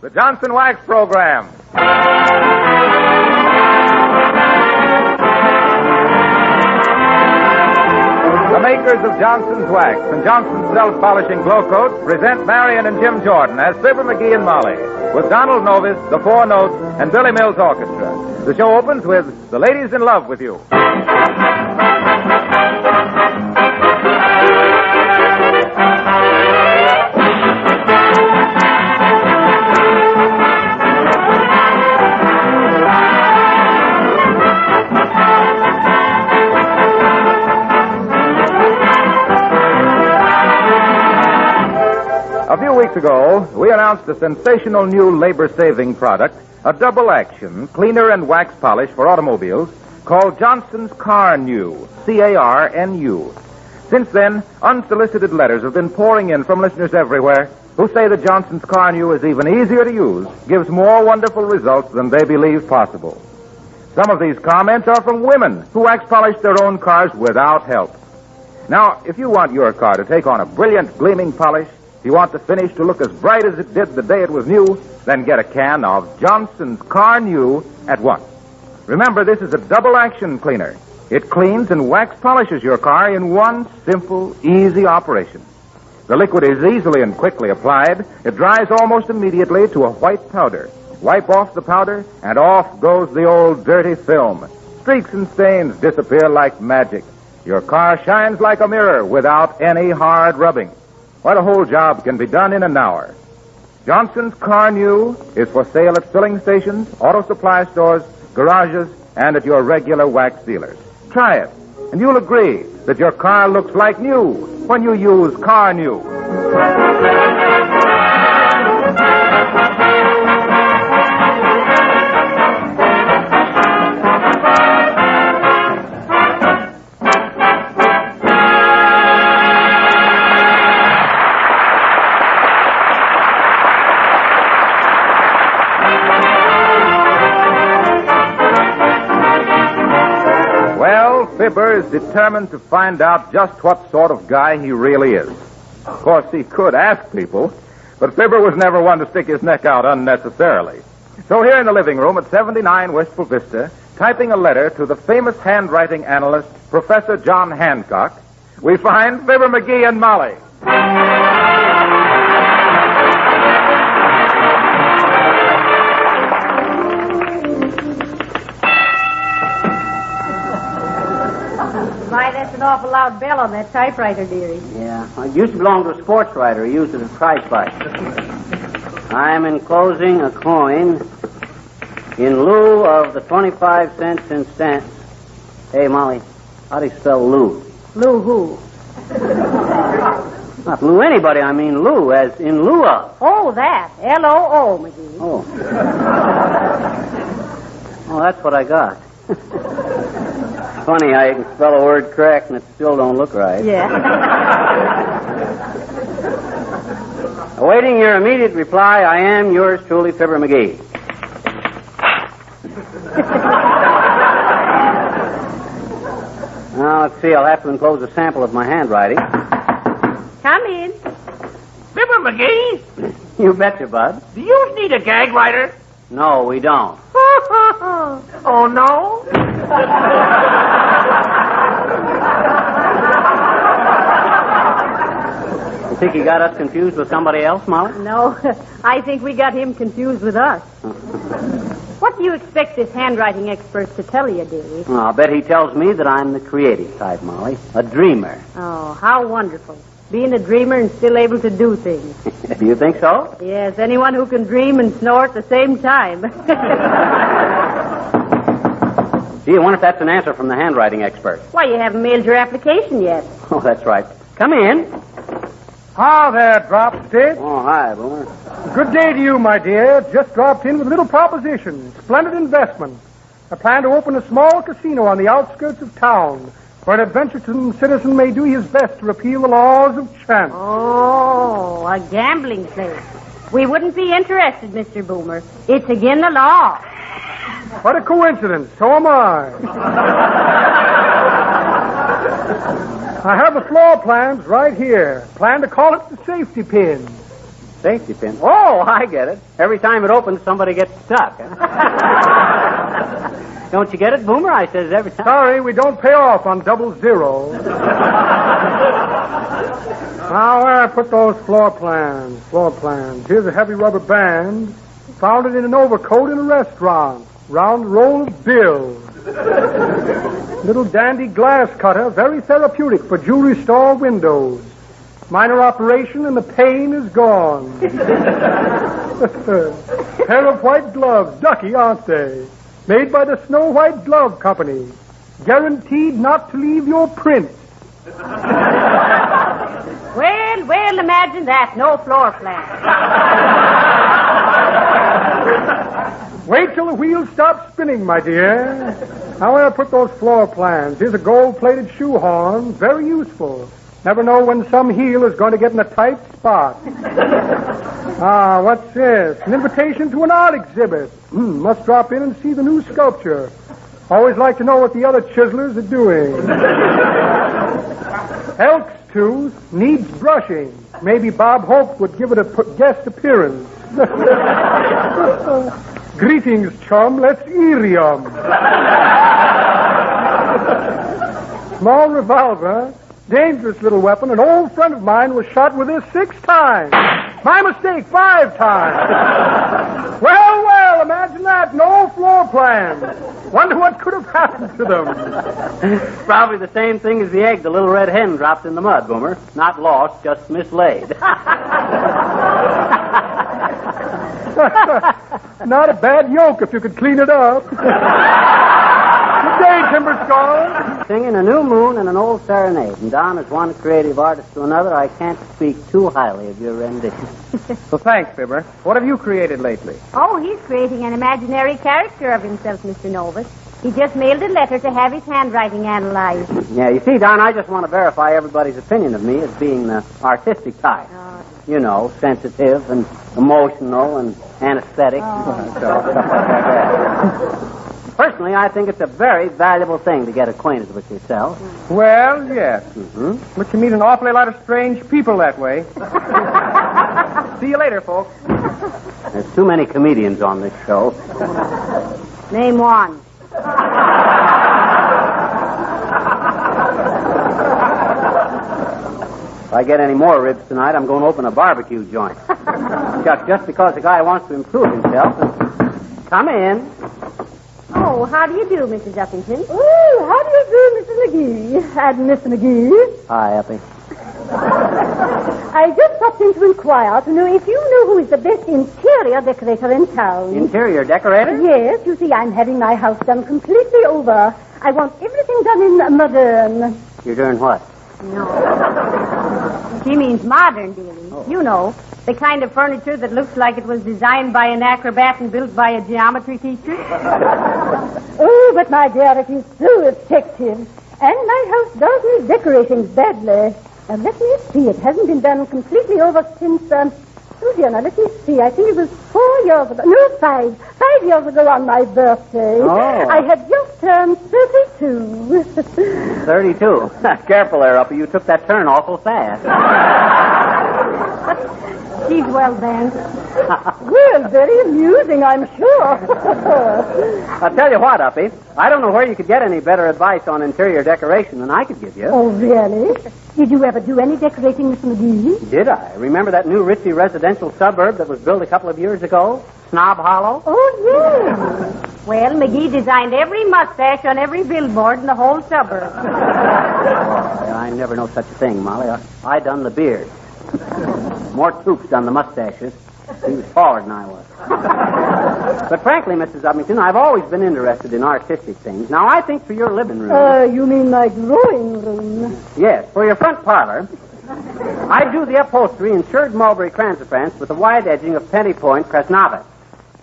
The Johnson Wax Program. The makers of Johnson's Wax and Johnson's Self-Polishing Glow Coat present Marian and Jim Jordan as Fibber McGee and Molly, with Donald Novis, the Four Notes, and Billy Mills Orchestra. The show opens with The Lady's in Love with You. A few weeks ago, we announced a sensational new labor-saving product, a double-action cleaner and wax polish for automobiles called Johnson's Car-Nu, C-A-R-N-U. Since then, unsolicited letters have been pouring in from listeners everywhere who say that Johnson's Car-Nu is even easier to use, gives more wonderful results than they believe possible. Some of these comments are from women who wax polish their own cars without help. Now, if you want your car to take on a brilliant, gleaming polish, if you want the finish to look as bright as it did the day it was new, then get a can of Johnson's Car-Nu at once. Remember, this is a double-action cleaner. It cleans and wax polishes your car in one simple, easy operation. The liquid is easily and quickly applied. It dries almost immediately to a white powder. Wipe off the powder, and off goes the old dirty film. Streaks and stains disappear like magic. Your car shines like a mirror without any hard rubbing. Why, the whole job can be done in an hour. Johnson's Car-Nu is for sale at filling stations, auto supply stores, garages, and at your regular wax dealers. Try it, and you'll agree that your car looks like new when you use Car-Nu. Fibber is determined to find out just what sort of guy he really is. Of course, he could ask people, but Fibber was never one to stick his neck out unnecessarily. So here in the living room at 79 Wistful Vista, typing a letter to the famous handwriting analyst, Professor John Hancock, we find Fibber McGee and Molly. Why, that's an awful loud bell on that typewriter, dearie. Yeah. It used to belong to a sports writer. He used it as price fight. I'm enclosing a coin in lieu of the 25 cents and cents. Hey, Molly, how do you spell Lou? Lou who? Not Lou anybody. I mean Lou, as in lieu of. Oh, that. L-O-O, McGee. Oh. Oh, that's what I got. Funny how you can spell a word correct and it still don't look right. Yeah. Awaiting your immediate reply, I am yours truly, Fibber McGee. Now, let's see. I'll have to enclose a sample of my handwriting. Come in. Fibber McGee? You betcha, Bud. Do you need a gag writer? No, we don't. Oh, no? You think he got us confused with somebody else, Molly? No, I think we got him confused with us. What do you expect this handwriting expert to tell you, dearie? Oh, I'll bet he tells me that I'm the creative type, Molly. A dreamer. Oh, how wonderful. Being a dreamer and still able to do things. Do you think so? Yes, anyone who can dream and snore at the same time. Gee, I wonder if that's an answer from the handwriting expert. Why, you haven't mailed your application yet. Oh, that's right. Come in. Hi there, Dropstick. Oh, hi, Boomer. Good day to you, my dear. Just dropped in with a little proposition. Splendid investment. I plan to open a small casino on the outskirts of town where an adventuresome citizen may do his best to repeal the laws of chance. Oh, a gambling place. We wouldn't be interested, Mr. Boomer. It's against the law. What a coincidence. So am I. I have the floor plans right here. Plan to call it the safety pin. Safety pin. Oh, I get it. Every time it opens, somebody gets stuck. Don't you get it, Boomer? I says every time. Sorry, we don't pay off on 00. Now, where I put those floor plans? Here's a heavy rubber band. Found it in an overcoat in a restaurant. Round roll of bills. Little dandy glass cutter, very therapeutic for jewelry store windows. Minor operation and the pain is gone. Pair of white gloves, ducky, aren't they? Made by the Snow White Glove Company. Guaranteed not to leave your print. Well, imagine that. No floor plan. Wait till the wheels stop spinning, my dear. Now, where I put those floor plans? Here's a gold-plated shoehorn. Very useful. Never know when some heel is going to get in a tight spot. What's this? An invitation to an art exhibit. Must drop in and see the new sculpture. Always like to know what the other chiselers are doing. Elk's tooth needs brushing. Maybe Bob Hope would give it a guest appearance. Greetings, chum. Let's Irium. Small revolver. Dangerous little weapon. An old friend of mine was shot with this 6 times. My mistake, 5 times. Well, imagine that. No floor plan. Wonder what could have happened to them. Probably the same thing as the egg the little red hen dropped in the mud, Boomer. Not lost, just mislaid. Not a bad yolk if you could clean it up. Good day, Timber Skull. Singing a new moon and an old serenade. And Don, as one creative artist to another, I can't speak too highly of your rendition. Well, thanks, Fibber. What have you created lately? Oh, he's creating an imaginary character of himself, Mr. Novus. He just mailed a letter to have his handwriting analyzed. Yeah, you see, Don, I just want to verify everybody's opinion of me as being the artistic type. You know, sensitive and emotional and anesthetic. Stuff like that. Personally, I think it's a very valuable thing to get acquainted with yourself. Well, yes. Mm-hmm. But you meet an awfully lot of strange people that way. See you later, folks. There's too many comedians on this show. Name one. If I get any more ribs tonight, I'm going to open a barbecue joint. Just because the guy wants to improve himself. Come in. Oh, how do you do, Mrs. Uppington? Oh, how do you do, Mrs. McGee? And Mr. McGee? Hi, Uppy. I just stopped in to inquire to know if you know who is the best interior decorator in town. Interior decorator? Yes, you see, I'm having my house done completely over. I want everything done in modern. You're doing what? No. She means modern, dearie. Oh. You know, the kind of furniture that looks like it was designed by an acrobat and built by a geometry teacher. Oh, but my dear, it is so effective. And my house does need decorating badly. Let me see. It hasn't been done completely over since, oh dear, now let me see. I think it was 4 years ago. No, 5. 5 years ago on my birthday. Oh. I had just turned 32. 32? Careful there, Uppy. You took that turn awful fast. She's well bent. Well, very amusing, I'm sure. I'll tell you what, Uppy. I don't know where you could get any better advice on interior decoration than I could give you. Oh, really? Did you ever do any decorating, Mr. McGee? Did I? Remember that new ritzy residential suburb that was built a couple of years ago? Snob Hollow? Oh, yes. Well, McGee designed every mustache on every billboard in the whole suburb. Oh, I never know such a thing, Molly. I done the beard. More troops done the mustaches. He was forward than I was. But frankly, Mrs. Uppington, I've always been interested in artistic things. Now, I think for your living room... You mean my drawing room? Yes, for your front parlor, I'd do the upholstery in shirred mulberry cransafrance with a wide edging of penny point Krasnava.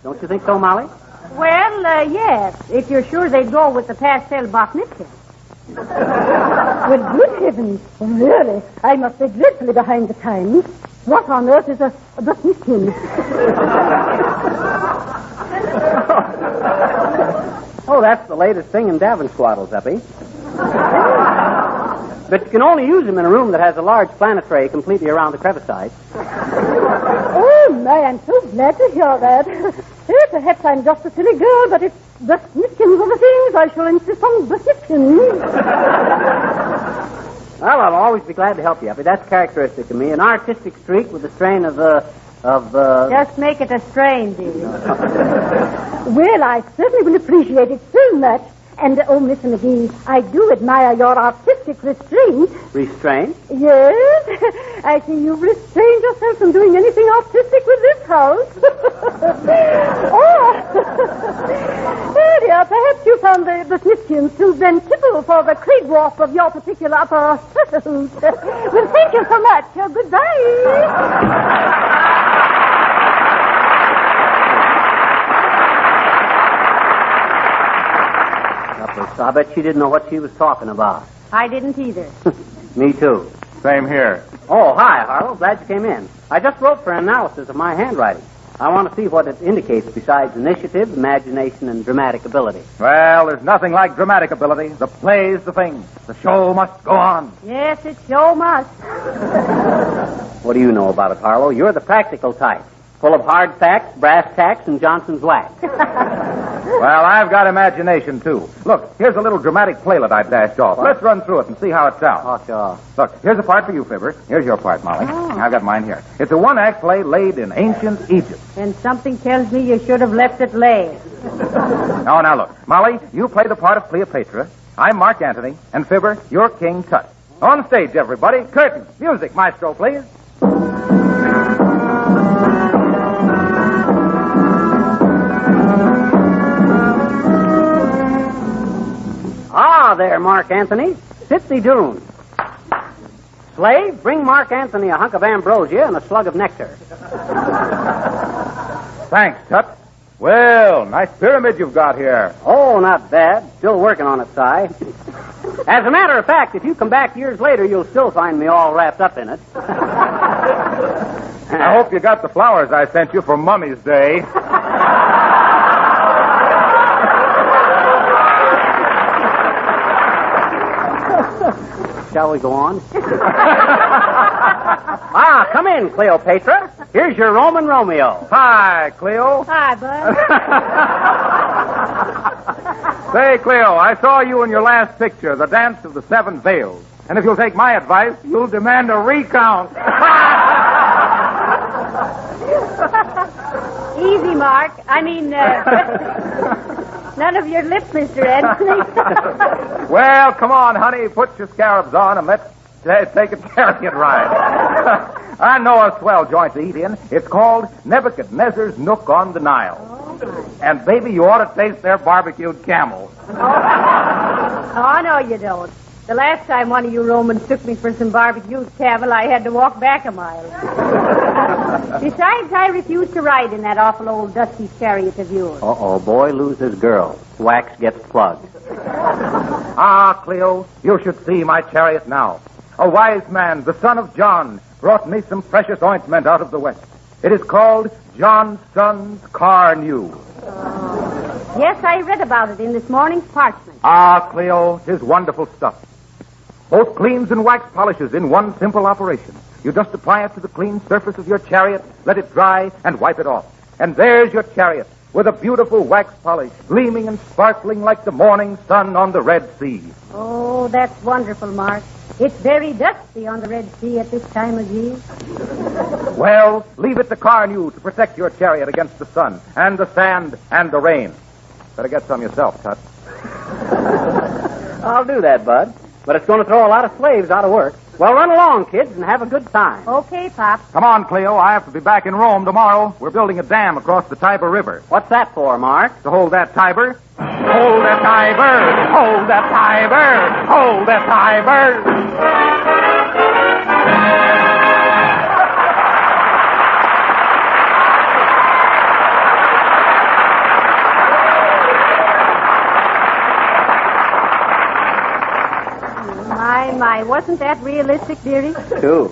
Don't you think so, Molly? Well, yes, if you're sure they'd go with the pastel botnitkin. Well, good heavens. Really, I must be dreadfully behind the times. What on earth is a botnitkin? Oh, that's the latest thing in Davenswaddles, Uppy. But you can only use them in a room that has a large planetary completely around the crevicite. Oh, my, I'm so glad to hear that. Perhaps I'm just a silly girl, but it's the Smithkins of the things. I shall insist on the Smithkins. Well, I'll always be glad to help you, Effie. That's characteristic of me. An artistic streak with the strain of Just make it a strain, dearie. Well, I certainly will appreciate it so much. And, oh, Mr. McGee, I do admire your artistic restraint. Restraint? Yes. I see you've restrained yourself from doing anything artistic with this house. Oh, dear, perhaps you found the Smithkins too ventriple for the craig warp of your particular upper suit. Well, thank you so much. Goodbye. I bet she didn't know what she was talking about. I didn't either. Me too. Same here. Oh, hi, Harlow. Glad you came in. I just wrote for an analysis of my handwriting. I want to see what it indicates besides initiative, imagination, and dramatic ability. Well, there's nothing like dramatic ability. The play's the thing. The show must go on. Yes, it sure must. What do you know about it, Harlow? You're the practical type. Full of hard facts, brass tacks, and Johnson's wax. Well, I've got imagination, too. Look, here's a little dramatic playlet I dashed off. Let's run through it and see how it sounds. Oh, sure. Look, here's a part for you, Fibber. Here's your part, Molly. I've got mine here. It's a one-act play laid in ancient Egypt. And something tells me you should have left it lay. Now, look. Molly, you play the part of Cleopatra. I'm Mark Antony. And Fibber, you're King Tut. On stage, everybody. Curtain. Music, maestro, please. Ah, there, Mark Anthony. Sit thee doon. Slave, bring Mark Anthony a hunk of ambrosia and a slug of nectar. Thanks, Tut. Well, nice pyramid you've got here. Oh, not bad. Still working on it, Si. As a matter of fact, if you come back years later, you'll still find me all wrapped up in it. I hope you got the flowers I sent you for Mummy's Day. Shall we go on? Come in, Cleopatra. Here's your Roman Romeo. Hi, Cleo. Hi, Bud. Say, Cleo, I saw you in your last picture, The Dance of the Seven Veils. And if you'll take my advice, you'll demand a recount. Easy, Mark. I mean, none of your lip, Mr. Anthony. Well, come on, honey. Put your scarabs on and let's take a chariot ride. I know a swell joint to eat in. It's called Nebuchadnezzar's Nook on the Nile. And, baby, you ought to taste their barbecued camel. Oh, no, you don't. The last time one of you Romans took me for some barbecued camel, I had to walk back a mile. Besides, I refuse to ride in that awful old dusty chariot of yours. Uh-oh, boy loses girl. Wax gets plugged. Ah, Cleo, you should see my chariot now. A wise man, the son of John, brought me some precious ointment out of the West. It is called Johnson's Car New. Yes, I read about it in this morning's parchment. Ah, Cleo, 'tis wonderful stuff. Both cleans and wax polishes in one simple operation. You just apply it to the clean surface of your chariot, let it dry, and wipe it off. And there's your chariot, with a beautiful wax polish, gleaming and sparkling like the morning sun on the Red Sea. Oh, that's wonderful, Mark. It's very dusty on the Red Sea at this time of year. Well, leave it to Carnew to protect your chariot against the sun, and the sand, and the rain. Better get some yourself, Tut. I'll do that, Bud. But it's going to throw a lot of slaves out of work. Well, run along, kids, and have a good time. Okay, Pop. Come on, Cleo. I have to be back in Rome tomorrow. We're building a dam across the Tiber River. What's that for, Mark? To hold that Tiber. Hold that Tiber! Hold that Tiber! Hold that Tiber! My, wasn't that realistic, dearie? Too.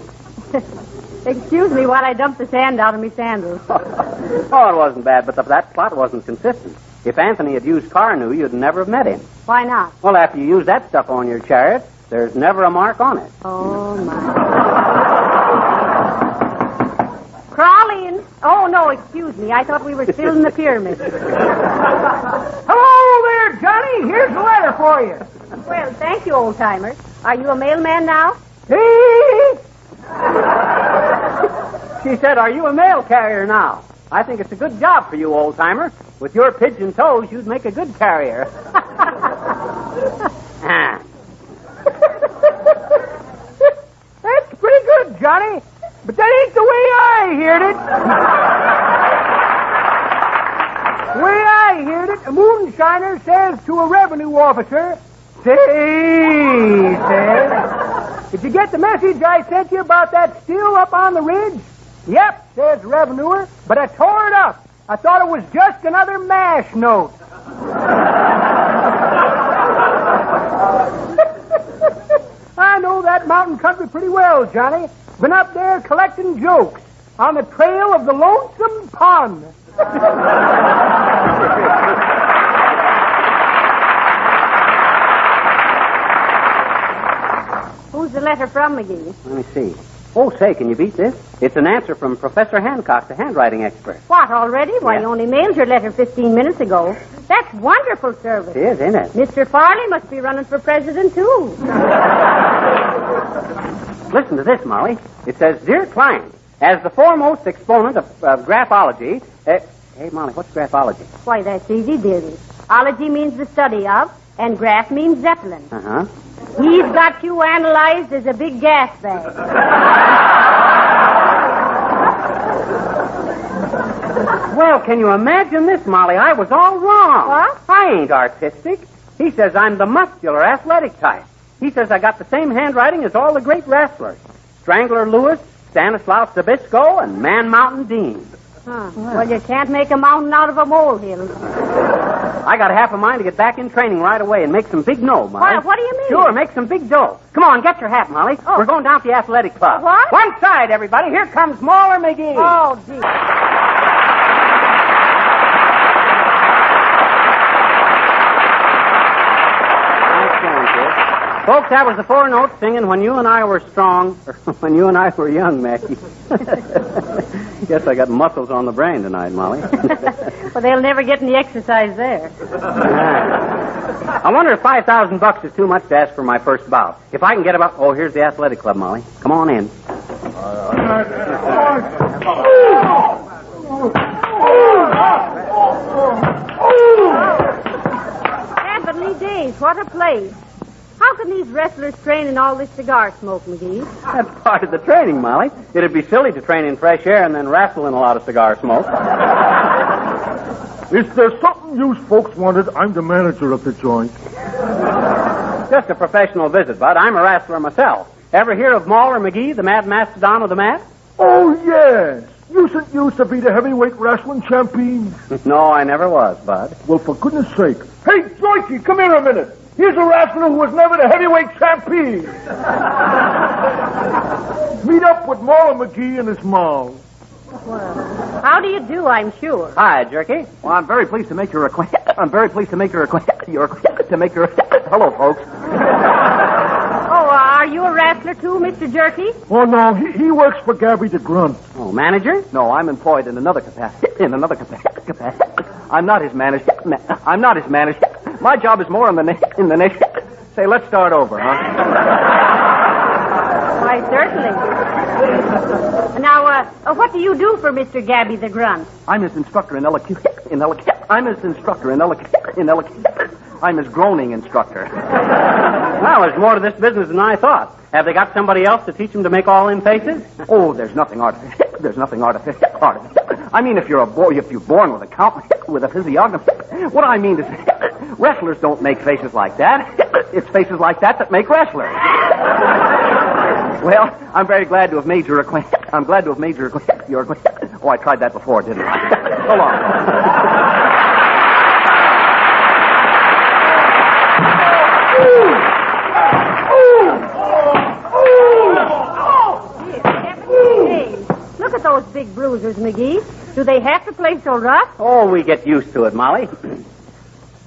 Excuse me while I dumped the sand out of my sandals. Oh, it wasn't bad, but that plot wasn't consistent. If Anthony had used Carnew, you'd never have met him. Why not? Well, after you use that stuff on your chariot, there's never a mark on it. Oh, my. Crawl in. Oh, no, excuse me. I thought we were still in the pyramid. Hello there, Johnny. Here's a letter for you. Well, thank you, old-timer. Are you a mailman now? She said, are you a mail carrier now? I think it's a good job for you, old-timer. With your pigeon toes, you'd make a good carrier. That's pretty good, Johnny. But that ain't the way I heard it. The way I heard it, a moonshiner says to a revenue officer, says, did you get the message I sent you about that still up on the ridge? Yep, says the revenuer, but I tore it up. I thought it was just another MASH note. I know that mountain country pretty well, Johnny. Been up there collecting jokes on the trail of the lonesome pond. Who's the letter from, McGee? Let me see. Oh, say, can you beat this? It's an answer from Professor Hancock, the handwriting expert. What, already? Why, Yeah. you only mailed your letter 15 minutes ago. That's wonderful service. It is, isn't it? Mr. Farley must be running for president, too. Listen to this, Molly. It says, Dear client, as the foremost exponent of graphology... hey, Molly, what's graphology? Why, that's easy, dearie. Ology means the study of, and graph means Zeppelin. Uh-huh. He's got you analyzed as a big gas bag. Well, can you imagine this, Molly? I was all wrong. What? I ain't artistic. He says I'm the muscular, athletic type. He says I got the same handwriting as all the great wrestlers. Strangler Lewis, Stanislaus Zabisco, and Man Mountain Dean. Huh. Well, you can't make a mountain out of a molehill. I got half a mind to get back in training right away and make some big dough, Molly. What do you mean? Sure, make some big dough. Come on, get your hat, Molly. Oh. We're going down to the athletic club. What? One side, everybody. Here comes Mauler McGee. Oh, gee. Nice going, kid. Folks, that was the four notes singing When You and I Were Strong, or When You and I Were Young, Mackie. Guess I got muscles on the brain tonight, Molly. Well, they'll never get any exercise there. I wonder if $5,000 is too much to ask for my first bout. If I can get about... Oh, here's the athletic club, Molly. Come on in. Heavenly days, what a place. How can these wrestlers train in all this cigar smoke, McGee? That's part of the training, Molly. It'd be silly to train in fresh air and then wrestle in a lot of cigar smoke. If there's something you folks wanted, I'm the manager of the joint. Just a professional visit, Bud. I'm a wrestler myself. Ever hear of Mauler McGee, the mad mastodon of the mat? Oh, yes. You used to be the heavyweight wrestling champion. No, I never was, Bud. Well, for goodness sake. Hey, Joycey, come here a minute. Here's a wrestler who was never the heavyweight champion. Meet up with Mauler McGee and his mom. Well, how do you do, I'm sure? Hi, Jerky. Well, I'm very pleased to make your request. Hello, folks. Oh, are you a wrestler too, Mr. Jerky? Oh, no, he works for Gabby the Grunt. Oh, manager? No, I'm employed in another capacity. I'm not his manager. My job is more in the nation. Say, let's start over, huh? Why, certainly. Now, what do you do for Mr. Gabby the Grunt? I'm his instructor in elocution. I'm his groaning instructor. Well, there's more to this business than I thought. Have they got somebody else to teach them to make all-in faces? Oh, there's nothing artificial. I mean, if you're born with a physiognomy. What I mean to say, wrestlers don't make faces like that. It's faces like that make wrestlers. Well, I'm very glad to have made your request. Your request. Oh, I tried that before, didn't I? So long. Look at those big bruisers, McGee. Do they have to play so rough? Oh, we get used to it, Molly.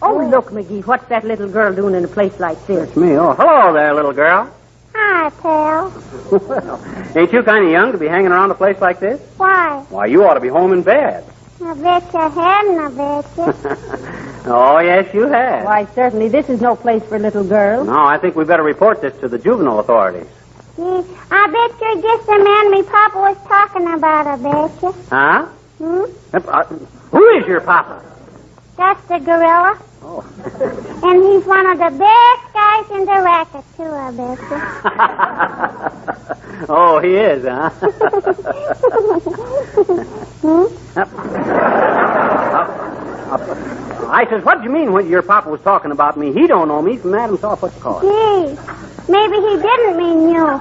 Oh, look, McGee, what's that little girl doing in a place like this? It's me. Oh, hello there, little girl. Hi, Hi, pal. Well, ain't you kind of young to be hanging around a place like this? Why? Why, you ought to be home in bed. I bet you hadn't, I bet you. Oh, yes, you have. Why, certainly, this is no place for little girls. No, I think we better report this to the juvenile authorities. Gee, I bet you're just the man me papa was talking about, I bet you. Huh? Who is your papa? That's the gorilla. Oh. And he's one of the best guys in the racket, too, I bet you. Oh, he is, huh? I says, what do you mean when your papa was talking about me? He don't know me from Adam's off what's called. Gee, maybe he didn't mean you.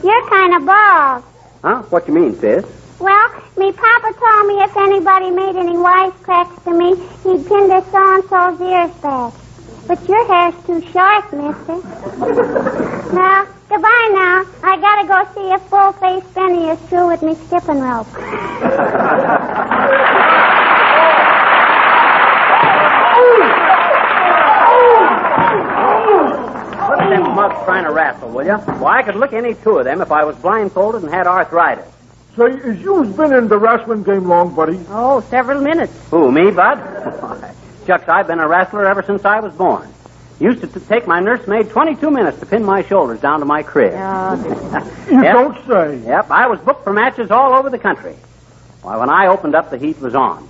You're kind of bald. Huh? What you mean, sis? Well, me papa told me if anybody made any wisecracks to me, he'd pin their so-and-so's ears back. But your hair's too short, mister. Now, goodbye now. I gotta go see if Full-Face Benny is through with me skipping rope. Look at them mugs trying to wrestle, will you? Well, I could lick any two of them if I was blindfolded and had arthritis. Say, is you've been in the wrestling game long, buddy? Oh, several minutes. Who, me, Bud? Shucks, I've been a wrestler ever since I was born. Used to take my nursemaid 22 minutes to pin my shoulders down to my crib. Oh, You don't say. Yep, I was booked for matches all over the country. Why, when I opened up, the heat was on.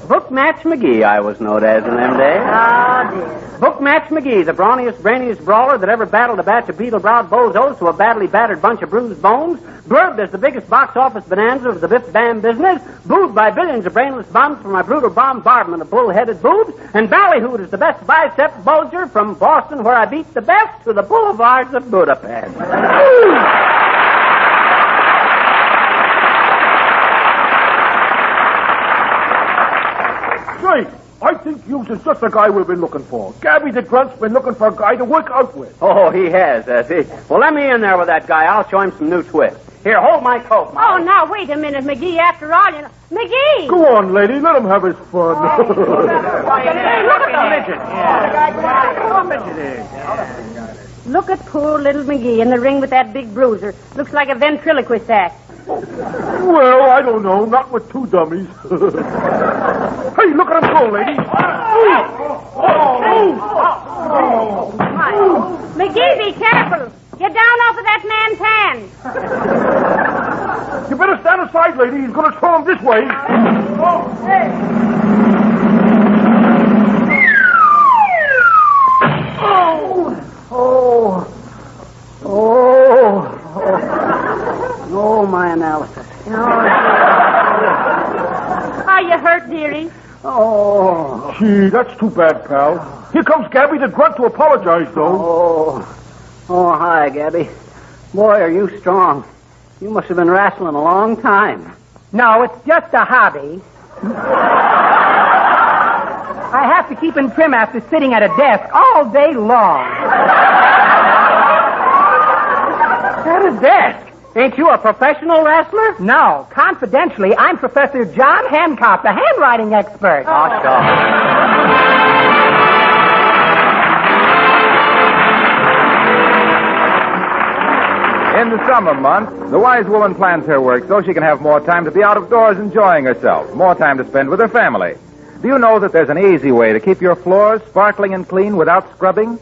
Book Match McGee, I was known as in them days. Oh, dear. Book Match McGee, the brawniest, brainiest brawler that ever battled a batch of beetle-browed bozos to a badly battered bunch of bruised bones, blurbed as the biggest box office bonanza of the biff-bam business, booed by billions of brainless bums for my brutal bombardment of bull-headed boobs, and ballyhooed as the best bicep bulger from Boston, where I beat the best, to the boulevards of Budapest. Say, I think you's is just the guy we've been looking for. Gabby the Grunt's been looking for a guy to work out with. Oh, he has he? Well, let me in there with that guy. I'll show him some new twists. Here, hold my coat, Oh, Molly. now, wait a minute, McGee. After all, you know... McGee! Go on, lady. Let him have his fun. Hey, look at the midget. Look at poor little McGee in the ring with that big bruiser. Looks like a ventriloquist act. Well, I don't know. Not with two dummies. Hey, look at him go, lady. My. McGee, be careful. Get down off of that man's hand. You better stand aside, lady. He's going to throw him this way. Oh, my analysis. Are you hurt, dearie? Oh. Gee, that's too bad, pal. Here comes Gabby the Grunt to apologize, though. Oh, hi, Gabby. Boy, are you strong. You must have been wrestling a long time. No, it's just a hobby. I have to keep in trim after sitting at a desk all day long. At a desk? Ain't you a professional wrestler? No, confidentially, I'm Professor John Hancock, the handwriting expert. Oh, sure. In the summer months, the wise woman plans her work so she can have more time to be out of doors enjoying herself, more time to spend with her family. Do you know that there's an easy way to keep your floors sparkling and clean without scrubbing?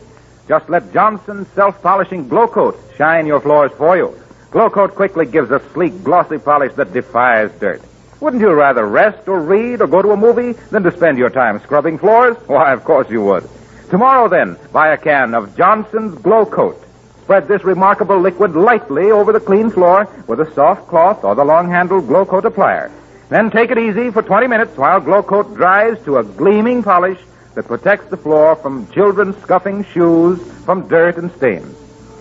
Just let Johnson's self-polishing Glow Coat shine your floors for you. Glow Coat quickly gives a sleek, glossy polish that defies dirt. Wouldn't you rather rest or read or go to a movie than to spend your time scrubbing floors? Why, of course you would. Tomorrow, then, buy a can of Johnson's Glow Coat. Spread this remarkable liquid lightly over the clean floor with a soft cloth or the long-handled Glow Coat applier. Then take it easy for 20 minutes while Glow Coat dries to a gleaming polish that protects the floor from children's scuffing shoes, from dirt and stains.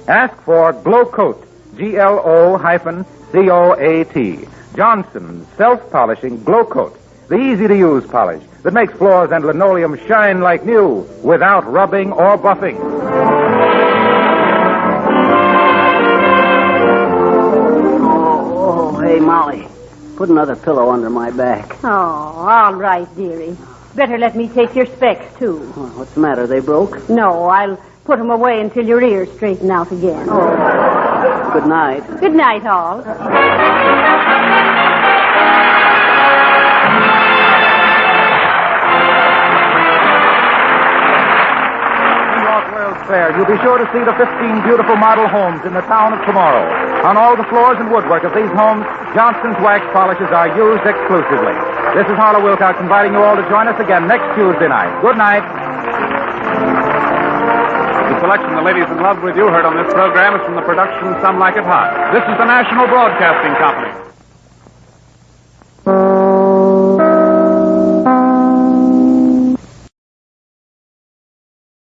Ask for Glow Coat, GLO-COAT. Johnson's self-polishing Glow Coat, the easy-to-use polish that makes floors and linoleum shine like new without rubbing or buffing. Oh, hey, Molly. Put another pillow under my back. Oh, all right, dearie. Better let me take your specs, too. Oh, what's the matter? They broke? No, I'll Put 'em away until your ears straighten out again. Good night. Good night, all. Fair, you'll be sure to see the 15 beautiful model homes in the town of tomorrow. On all the floors and woodwork of these homes, Johnson's wax polishes are used exclusively. This is Harlow Wilcox inviting you all to join us again next Tuesday night. Good night. The selection the ladies in love with you heard on this program is from the production Some Like It Hot. This is the National Broadcasting Company.